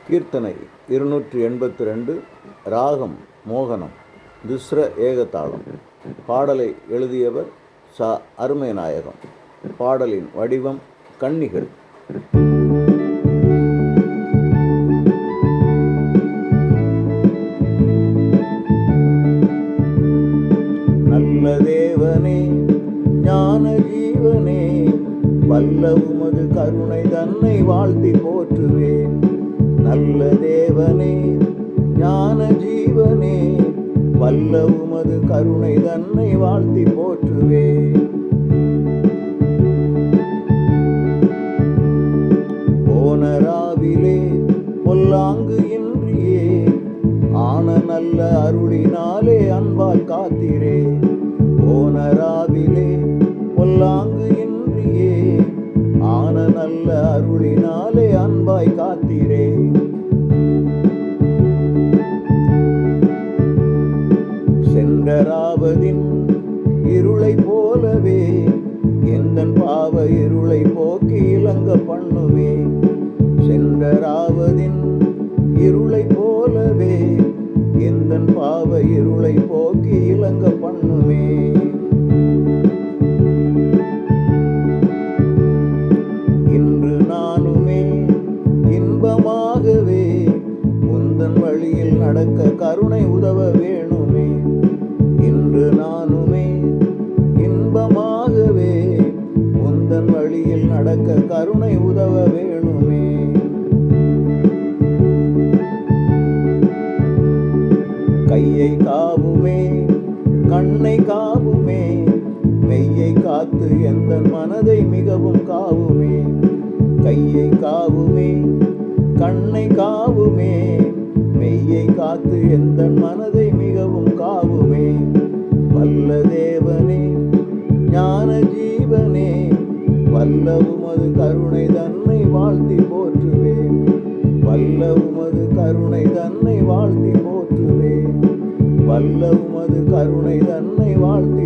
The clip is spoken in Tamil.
கீர்த்தனை 282. ராகம் மோகனம். துஸ்ர ஏகதாளம். பாடலை எழுதியவர் ச. அருமைநாயகம். பாடலின் வடிவம் கன்னிகள். நல்ல தேவனே, ஞான ஜீவனே, வல்ல உமது கருணை தன்னை வாழ்த்தி போற்றுவேன். நல்ல தேவனே, ஞான ஜீவனே, வல்ல உமது கருணை தன்னை வாழ்த்தி போற்றுவேன். போனராவிலே பொல்லாங்கு இன்றியே, ஆன நல்ல அருளினாலே அன்பால் காத்திரே. போனராவிலே பொல்லாங்கு இன்றியே, ஆன நல்ல அருளினாலே அன்பாய் காத்திரே. சென்றராவதின் இருளை போலவே, எந்தன் பாவ இருளை போக்கி இலங்க பண்ணுவே. சென்றராவதின் இருளை போலவே, எந்தன் பாவ இருளை போக்கி இலங்க பண்ணுவே. இன்று நானுமே இன்பமாகவே, உந்தன் வழியில் நடக்க கருணை உதவ வேணுமே. இன்று நானுமே இன்பமாகவே, உந்தன் வழியில் நடக்க கருணை உதவ வேணுமே. கையை காவுமே, கண்ணை காவுமே, மெய்யை காத்து எந்தன் மனதை மிகவும் காவுமே. கையை காவுமே, கண்ணை காவுமே, மெய்யை காத்து எந்தன் மனதை மிகவும் காவுமே. வல்ல தேவனே, ஞான ஜீவனே, வல்ல உமது கருணை தன்னை வாழ்த்தி போற்றுவேன். வல்ல உமது கருணை தன்னை வாழ்த்தி போற்றுவேன். வல்ல உமது கருணை தன்னை வாழ்த்தி